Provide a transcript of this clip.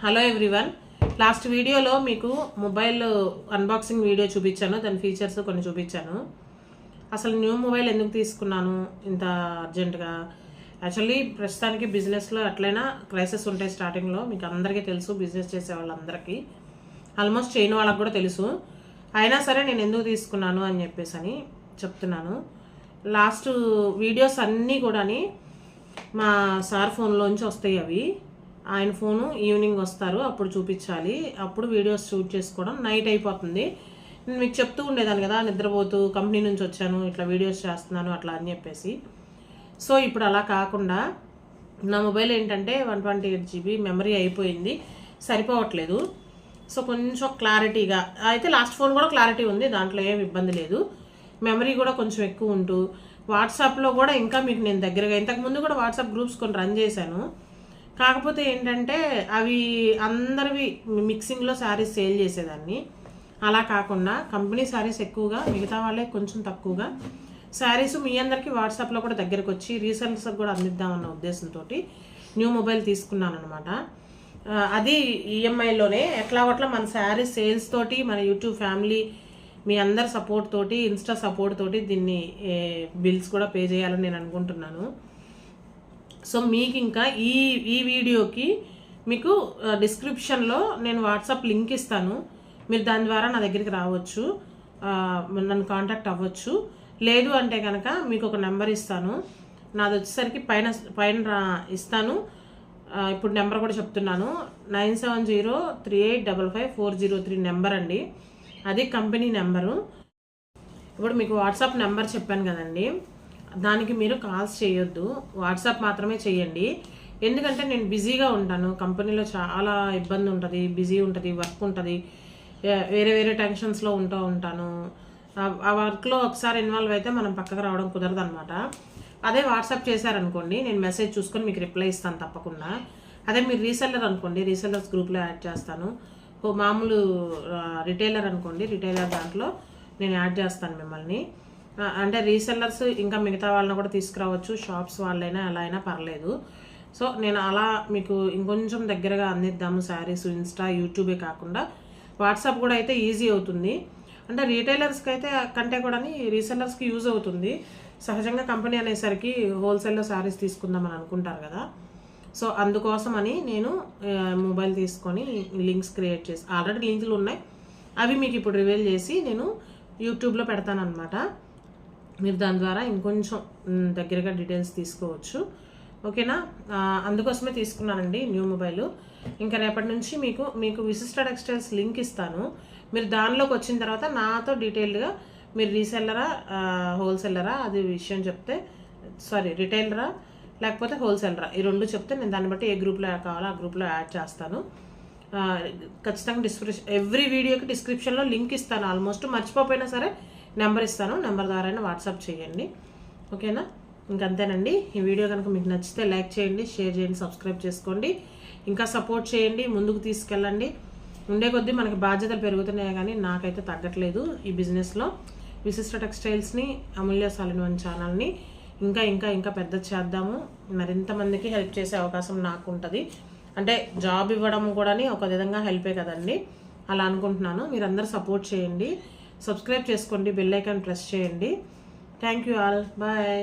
Hello everyone. Last వీడియోలో మీకు mobile unboxing video చూపించాను, దాని ఫీచర్స్ కొన్ని చూపించాను. అసలు న్యూ మొబైల్ ఎందుకు తీసుకున్నాను ఇంత అర్జెంటుగా? యాక్చువల్లీ ప్రస్తుతానికి బిజినెస్లో ఎట్లయినా క్రైసిస్ ఉంటాయి స్టార్టింగ్లో, మీకు అందరికీ తెలుసు, బిజినెస్ చేసే వాళ్ళందరికీ, ఆల్మోస్ట్ చేయని వాళ్ళకి కూడా తెలుసు. అయినా సరే నేను ఎందుకు తీసుకున్నాను అని చెప్పేసి అని చెప్తున్నాను. లాస్ట్ వీడియోస్ అన్నీ కూడా మా సార్ ఫోన్లోంచి వస్తాయి. అవి ఆయన ఫోను ఈవినింగ్ వస్తారు, అప్పుడు చూపించాలి, అప్పుడు వీడియోస్ షూట్ చేసుకోవడం నైట్ అయిపోతుంది. నేను మీకు చెప్తూ ఉండేదాన్ని కదా, నిద్రపోతూ కంపెనీ నుంచి వచ్చాను, ఇట్లా వీడియోస్ చేస్తున్నాను అట్లా అని చెప్పేసి. సో ఇప్పుడు అలా కాకుండా నా మొబైల్ ఏంటంటే 128 GB మెమరీ అయిపోయింది, సరిపోవట్లేదు. సో కొంచెం క్లారిటీగా అయితే, లాస్ట్ ఫోన్ కూడా క్లారిటీ ఉంది, దాంట్లో ఏం ఇబ్బంది లేదు. మెమరీ కూడా కొంచెం ఎక్కువ ఉంటూ, వాట్సాప్లో కూడా ఇంకా మీకు నేను దగ్గరగా, ఇంతకుముందు కూడా వాట్సాప్ గ్రూప్స్ కొన్ని రన్ చేశాను. కాకపోతే ఏంటంటే అవి అందరివి మిక్సింగ్లో శారీస్ సేల్ చేసేదాన్ని. అలా కాకుండా కంపెనీ శారీస్ ఎక్కువగా, మిగతా వాళ్ళే కొంచెం తక్కువగా శారీస్ మీ అందరికీ వాట్సాప్లో కూడా దగ్గరకు వచ్చి రీసెల్లర్స్కి కూడా అందిద్దామన్న ఉద్దేశంతో న్యూ మొబైల్ తీసుకున్నాను అనమాట. అది ఈఎంఐలోనే ఎట్లా మన శారీస్ సేల్స్ తోటి, మన యూట్యూబ్ ఫ్యామిలీ మీ అందరి సపోర్ట్ తోటి, ఇన్స్టా సపోర్ట్ తోటి దీన్ని బిల్స్ కూడా పే చేయాలని నేను అనుకుంటున్నాను. సో మీకు ఇంకా ఈ వీడియోకి మీకు డిస్క్రిప్షన్లో నేను వాట్సాప్ లింక్ ఇస్తాను, మీరు దాని ద్వారా నా దగ్గరికి రావచ్చు, నన్ను కాంటాక్ట్ అవ్వచ్చు. లేదు అంటే కనుక మీకు ఒక నెంబర్ ఇస్తాను, నాది వచ్చేసరికి పైన ఇస్తాను. ఇప్పుడు నెంబర్ కూడా చెప్తున్నాను, 9703855403 నెంబర్ అండి, అది కంపెనీ నెంబరు. ఇప్పుడు మీకు వాట్సాప్ నెంబర్ చెప్పాను కదండి, దానికి మీరు కాల్స్ చేయొద్దు, వాట్సాప్ మాత్రమే చేయండి. ఎందుకంటే నేను బిజీగా ఉంటాను, కంపెనీలో చాలా ఇబ్బంది ఉంటుంది, బిజీ ఉంటుంది, వర్క్ ఉంటుంది, వేరే టెన్షన్స్లో ఉంటాను. ఆ వర్క్లో ఒకసారి ఇన్వాల్వ్ అయితే మనం పక్కకు రావడం కుదరదు అనమాట. అదే వాట్సాప్ చేశారనుకోండి, నేను మెసేజ్ చూసుకొని మీకు రిప్లై ఇస్తాను తప్పకుండా. అదే మీరు రీసెల్లర్ అనుకోండి, రీసెల్లర్స్ గ్రూప్లో యాడ్ చేస్తాను. మామూలు రిటైలర్ అనుకోండి, రిటైలర్ దాంట్లో నేను యాడ్ చేస్తాను మిమ్మల్ని. అంటే రీసెల్లర్స్ ఇంకా మిగతా వాళ్ళని కూడా తీసుకురావచ్చు, షాప్స్ వాళ్ళైనా ఎలా అయినా పర్లేదు. సో నేను అలా మీకు ఇంకొంచెం దగ్గరగా అందిద్దాము శారీస్. ఇన్స్టా, యూట్యూబే కాకుండా వాట్సాప్ కూడా అయితే ఈజీ అవుతుంది. అంటే రీటైలర్స్కి అయితే కంటే కూడా రీసెల్లర్స్కి యూజ్ అవుతుంది. సహజంగా కంపెనీ అనేసరికి హోల్సేల్లో శారీస్ తీసుకుందామని అనుకుంటారు కదా. సో అందుకోసమని నేను మొబైల్ తీసుకొని లింక్స్ క్రియేట్ చేసి, ఆల్రెడీ లింకులు ఉన్నాయి, అవి మీకు ఇప్పుడు రివీల్ చేసి నేను యూట్యూబ్లో పెడతాను అనమాట. మీరు దాని ద్వారా ఇంకొంచెం దగ్గరగా డీటెయిల్స్ తీసుకోవచ్చు, ఓకేనా? అందుకోసమే తీసుకున్నానండి న్యూ మొబైల్. ఇంకా రేపటి నుంచి మీకు విశిష్ట టెక్స్టైల్స్ లింక్ ఇస్తాను, మీరు దానిలోకి వచ్చిన తర్వాత నాతో డీటెయిల్డ్గా మీరు రీసెల్లరా, హోల్సేలరా, అది విషయం చెప్తే, రిటైలరా లేకపోతే హోల్సేలరా, ఈ రెండు చెప్తే నేను దాన్ని బట్టి ఏ గ్రూప్లో కావాలో ఆ గ్రూప్లో యాడ్ చేస్తాను. ఖచ్చితంగా ఎవ్రీ వీడియోకి డిస్క్రిప్షన్లో లింక్ ఇస్తాను. ఆల్మోస్ట్ మర్చిపోయినా సరే నెంబర్ ఇస్తాను, నెంబర్ ద్వారా వాట్సాప్ చేయండి, ఓకేనా? ఇంకంతేనండి. ఈ వీడియో కనుక మీకు నచ్చితే లైక్ చేయండి, షేర్ చేయండి, సబ్స్క్రైబ్ చేసుకోండి, ఇంకా సపోర్ట్ చేయండి, ముందుకు తీసుకెళ్ళండి. ఉండే కొద్దీ మనకి బాధ్యతలు పెరుగుతున్నాయి, కానీ నాకైతే తగ్గట్లేదు ఈ బిజినెస్లో. విశిష్ట టెక్స్టైల్స్ని, అమూల్య సాలిన్ ఛానల్ని ఇంకా పెద్ద చేద్దాము. మరింతమందికి హెల్ప్ చేసే అవకాశం నాకు ఉంటుంది. అంటే జాబ్ ఇవ్వడం కూడా ఒక విధంగా హెల్పే కదండి, అలా అనుకుంటున్నాను. మీరందరూ సపోర్ట్ చేయండి, సబ్స్క్రైబ్ చేసుకోండి, బెల్ ఐకాన్ ప్రెస్ చేయండి. Thank you all, bye.